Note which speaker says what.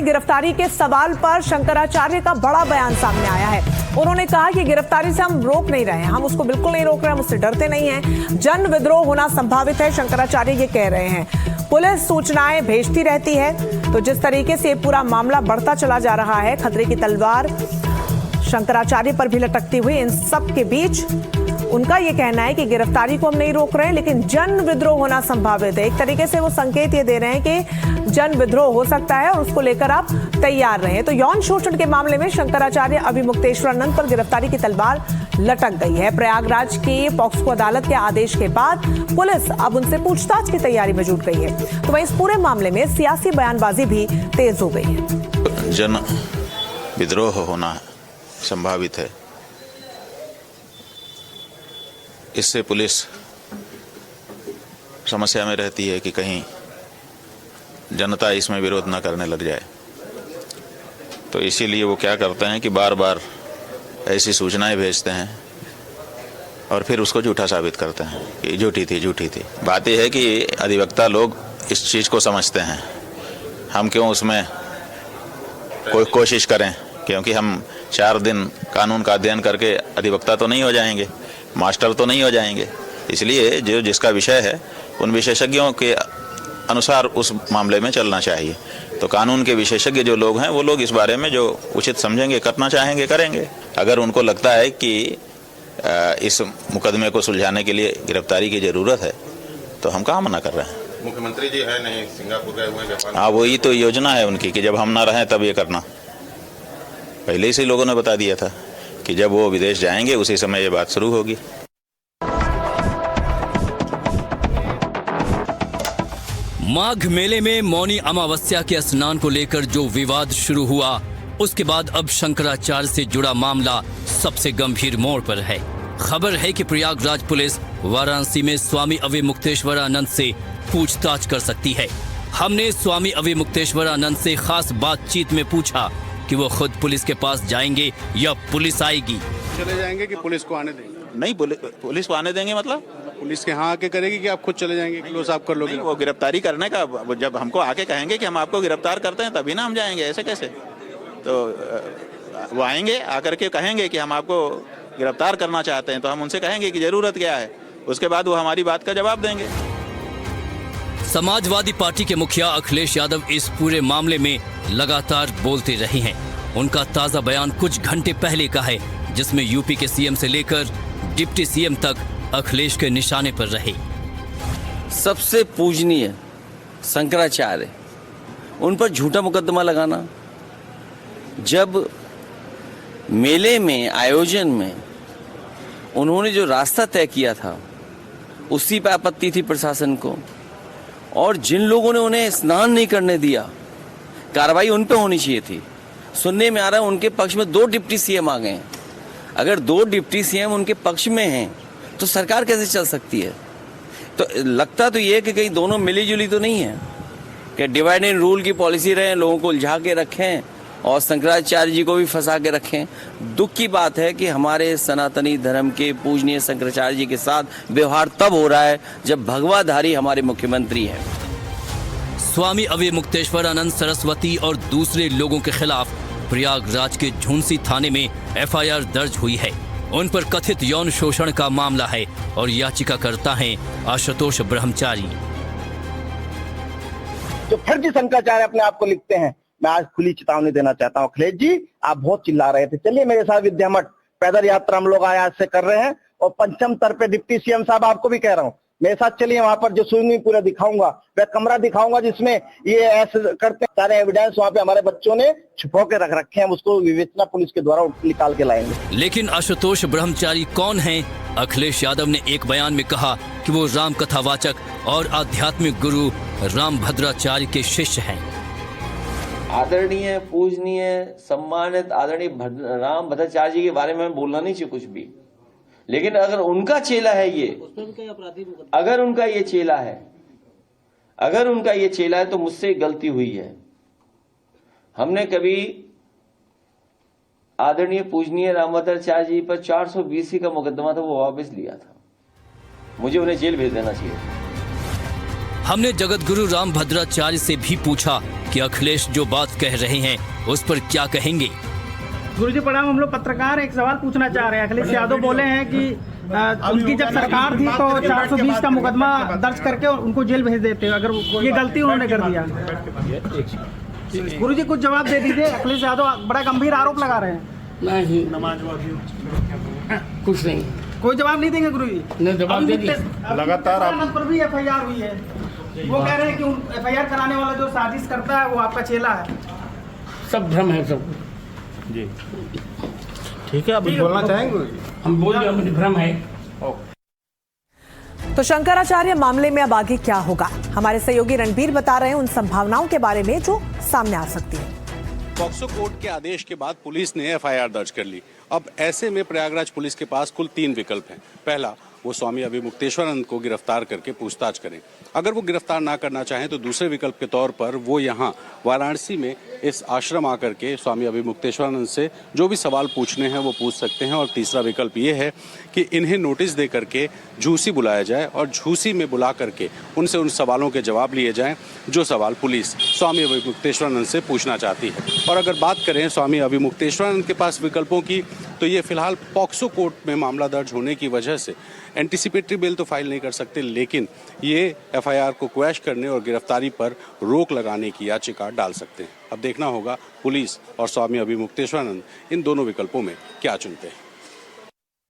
Speaker 1: गिरफ्तारी के सवाल पर शंकराचार्य का बड़ा बयान सामने आया है। उन्होंने कहा कि गिरफ्तारी से हम रोक नहीं रहे हैं, हम उसको बिल्कुल नहीं रोक रहे हैं, हम उससे डरते नहीं हैं। जन विद्रोह होना संभावित है, शंकराचार्य ये कह रहे हैं। पुलिस सूचनाएं भेजती रहती है, तो जिस तरीके से पूरा मामला बढ़ता चला जा रहा है, खतरे की तलवार शंकराचार्य पर भी लटकती हुई, इन सब के बीच उनका यह कहना है कि गिरफ्तारी को हम नहीं रोक रहे हैं, लेकिन जन विद्रोह होना संभावित है। एक तरीके से वो संकेत ये दे रहे हैं कि जन विद्रोह हो सकता है और उसको लेकर आप तैयार रहें। तो यौन शोषण के मामले में शंकराचार्य अभिमुक्तेश्वरानंद पर गिरफ्तारी की तलवार लटक गई है। प्रयागराज की पॉक्सो अदालत के आदेश के बाद पुलिस अब उनसे पूछताछ की तैयारी में जुट गई है। तो वहीं इस पूरे मामले में सियासी बयानबाजी भी तेज हो गई है।
Speaker 2: जन विद्रोह होना संभावित है, इससे पुलिस समस्या में रहती है कि कहीं जनता इसमें विरोध न करने लग जाए। तो इसीलिए वो क्या करते हैं कि बार बार ऐसी सूचनाएं भेजते हैं और फिर उसको झूठा साबित करते हैं कि झूठी थी। बात यह है कि अधिवक्ता लोग इस चीज़ को समझते हैं, हम क्यों उसमें कोई कोशिश करें, क्योंकि हम 4 दिन कानून का अध्ययन करके अधिवक्ता तो नहीं हो जाएंगे, मास्टर तो नहीं हो जाएंगे। इसलिए जो जिसका विषय है उन विशेषज्ञों के अनुसार उस मामले में चलना चाहिए। तो कानून के विशेषज्ञ जो लोग हैं वो लोग इस बारे में जो उचित समझेंगे, करना चाहेंगे, करेंगे। अगर उनको लगता है कि इस मुकदमे को सुलझाने के लिए गिरफ्तारी की ज़रूरत है तो हम कहाँ मना कर रहे हैं।
Speaker 3: मुख्यमंत्री जी है नहीं, सिंगापुर गए हुए, जापान।
Speaker 2: हाँ, वही तो योजना है उनकी कि जब हम ना रहें तब ये करना। पहले से लोगों ने बता दिया था कि जब वो विदेश जाएंगे उसी समय ये बात शुरू होगी।
Speaker 4: माघ मेले में मौनी अमावस्या के स्नान को लेकर जो विवाद शुरू हुआ, उसके बाद अब शंकराचार्य से जुड़ा मामला सबसे गंभीर मोड़ पर है। खबर है कि प्रयागराज पुलिस वाराणसी में स्वामी अभिमुक्तेश्वरानंद से पूछताछ कर सकती है। हमने स्वामी अभिमुक्तेश्वरानंद से खास बातचीत में पूछा कि वो खुद पुलिस के पास जाएंगे या पुलिस आएगी।
Speaker 5: चले जाएंगे कि पुलिस को आने देंगे?
Speaker 2: नहीं, पुलिस को आने देंगे मतलब
Speaker 5: पुलिस के यहाँ आके करेगी कि आप खुद चले जाएंगे, क्लोज आप कर लोगे?
Speaker 2: वो गिरफ्तारी करने का, जब हमको आके कहेंगे कि हम आपको गिरफ्तार करते हैं तभी ना हम जाएंगे, ऐसे कैसे? तो वो आएंगे, आकर के कहेंगे कि हम आपको गिरफ्तार करना चाहते हैं, तो हम उनसे कहेंगे कि जरूरत क्या है। उसके बाद वो हमारी बात का जवाब देंगे।
Speaker 4: समाजवादी पार्टी के मुखिया अखिलेश यादव इस पूरे मामले में लगातार बोलते रहे हैं। उनका ताजा बयान कुछ घंटे पहले का है, जिसमें यूपी के सीएम से लेकर डिप्टी सीएम तक अखिलेश के निशाने पर रहे।
Speaker 6: सबसे पूजनीय शंकराचार्य, उन पर झूठा मुकदमा लगाना। जब मेले में, आयोजन में उन्होंने जो रास्ता तय किया था उसी पर आपत्ति थी प्रशासन को, और जिन लोगों ने उन्हें स्नान नहीं करने दिया, कार्रवाई उन पे होनी चाहिए थी। सुनने में आ रहा है उनके पक्ष में 2 डिप्टी सीएम आ गए हैं। अगर 2 डिप्टी सीएम उनके पक्ष में हैं तो सरकार कैसे चल सकती है? तो लगता तो ये है कि कहीं दोनों मिली जुली तो नहीं है, कि डिवाइड एंड रूल की पॉलिसी रहे, लोगों को उलझा के रखें और शंकराचार्य जी को भी फंसा के रखें। दुख की बात है कि हमारे सनातनी धर्म के पूजनीय शंकराचार्य जी के साथ व्यवहार तब हो रहा है जब भगवाधारी हमारे मुख्यमंत्री हैं।
Speaker 4: स्वामी अभिमुक्तेश्वरानंद सरस्वती और दूसरे लोगों के खिलाफ प्रयागराज के झुंसी थाने में एफआईआर दर्ज हुई है। उन पर कथित यौन शोषण का मामला है और याचिकाकर्ता हैं आशुतोष ब्रह्मचारी।
Speaker 7: जो फर्जी शंकराचार्य अपने आप को लिखते हैं, मैं आज खुली चेतावनी देना चाहता हूँ। अखिलेश जी, आप बहुत चिल्ला रहे थे, चलिए मेरे साथ विद्यामठ पैदल यात्रा हम लोग आज से कर रहे हैं, और पंचम स्तर पे डिप्टी सीएम साहब आपको भी कह रहा हूँ, मेरे साथ चलिए। वहां पर जो स्विमिंग पूल दिखाऊंगा, वह कमरा दिखाऊंगा जिसमें ये ऐसे करते हैं, सारे एविडेंस वहां पे हमारे बच्चों ने छुपा के रख रखे हैं, उसको विवेचना पुलिस के द्वारा निकाल के लाएंगे।
Speaker 4: लेकिन आशुतोष ब्रह्मचारी कौन हैं? अखिलेश यादव ने एक बयान में कहा कि वो राम कथावाचक और आध्यात्मिक गुरु रामभद्राचार्य के शिष्य हैं।
Speaker 8: आदरणीय, पूजनीय, सम्मानित आदरणीय रामभद्राचार्य जी के बारे में बोलना नहीं चाहिए कुछ भी, लेकिन अगर उनका चेला है ये, अगर उनका ये चेला है तो मुझसे गलती हुई है। हमने कभी आदरणीय पूजनीय रामभद्राचार्य जी पर 420 का मुकदमा था, वो वापस लिया था। मुझे उन्हें जेल भेज देना चाहिए।
Speaker 4: हमने जगत गुरु रामभद्राचार्य से भी पूछा कि अखिलेश जो बात कह रहे हैं उस पर क्या कहेंगे।
Speaker 9: गुरुजी प्रणाम। हम लोग पत्रकार एक सवाल पूछना चाह रहे हैं। अखिलेश यादव बोले हैं कि उनकी जब सरकार थी तो 420 का मुकदमा दर्ज करके उनको जेल भेज देते, अगर ये गलती उन्होंने कर दिया। गुरुजी कुछ जवाब दे दीजिए। अखिलेश यादव बड़ा गंभीर आरोप लगा रहे हैं।
Speaker 10: नहीं, कुछ नहीं,
Speaker 9: कोई जवाब नहीं देंगे गुरुजी?
Speaker 10: नहीं, जवाब दे दिए।
Speaker 5: लगातार आप
Speaker 9: पर भी FIR हुई है। वो कह रहे हैं कि FIR कराने वाला जो साजिश करता है वो आपका चेला है।
Speaker 10: सब भ्रम है सब।
Speaker 5: जी ठीक है, आप बोलना चाहेंगे?
Speaker 10: हम बोल दिया, मुझे भ्रम है।
Speaker 1: तो शंकराचार्य मामले में अब आगे क्या होगा, हमारे सहयोगी रणबीर बता रहे हैं उन संभावनाओं के बारे में जो सामने आ सकती है।
Speaker 5: पॉक्सो कोर्ट के आदेश के बाद पुलिस ने FIR दर्ज कर ली। अब ऐसे में प्रयागराज पुलिस के पास कुल 3 विकल्प हैं। पहला, वो स्वामी अभिमुक्तेश्वरानंद को गिरफ्तार करके पूछताछ करें। अगर वो गिरफ्तार ना करना चाहें तो दूसरे विकल्प के तौर पर वो यहाँ वाराणसी में इस आश्रम आकर के स्वामी अभिमुक्तेश्वरानंद से जो भी सवाल पूछने हैं वो पूछ सकते हैं। और तीसरा विकल्प ये है कि इन्हें नोटिस दे करके झूसी बुलाया जाए और झूसी में बुला करके उनसे उन सवालों के जवाब लिए जाएं जो सवाल पुलिस स्वामी अभिमुक्तेश्वरानंद से पूछना चाहती है। और अगर बात करें स्वामी अभिमुक्तेश्वरानंद के पास विकल्पों की, तो ये फिलहाल पॉक्सो कोर्ट में मामला दर्ज होने की वजह से एंटीसिपेटरी बेल तो फाइल नहीं कर सकते, लेकिन ये FIR को क्वैश करने और गिरफ्तारी पर रोक लगाने की याचिका डाल सकते हैं। अब देखना होगा पुलिस और स्वामी अभिमुक्तेश्वरानंद इन दोनों विकल्पों में क्या चुनते हैं।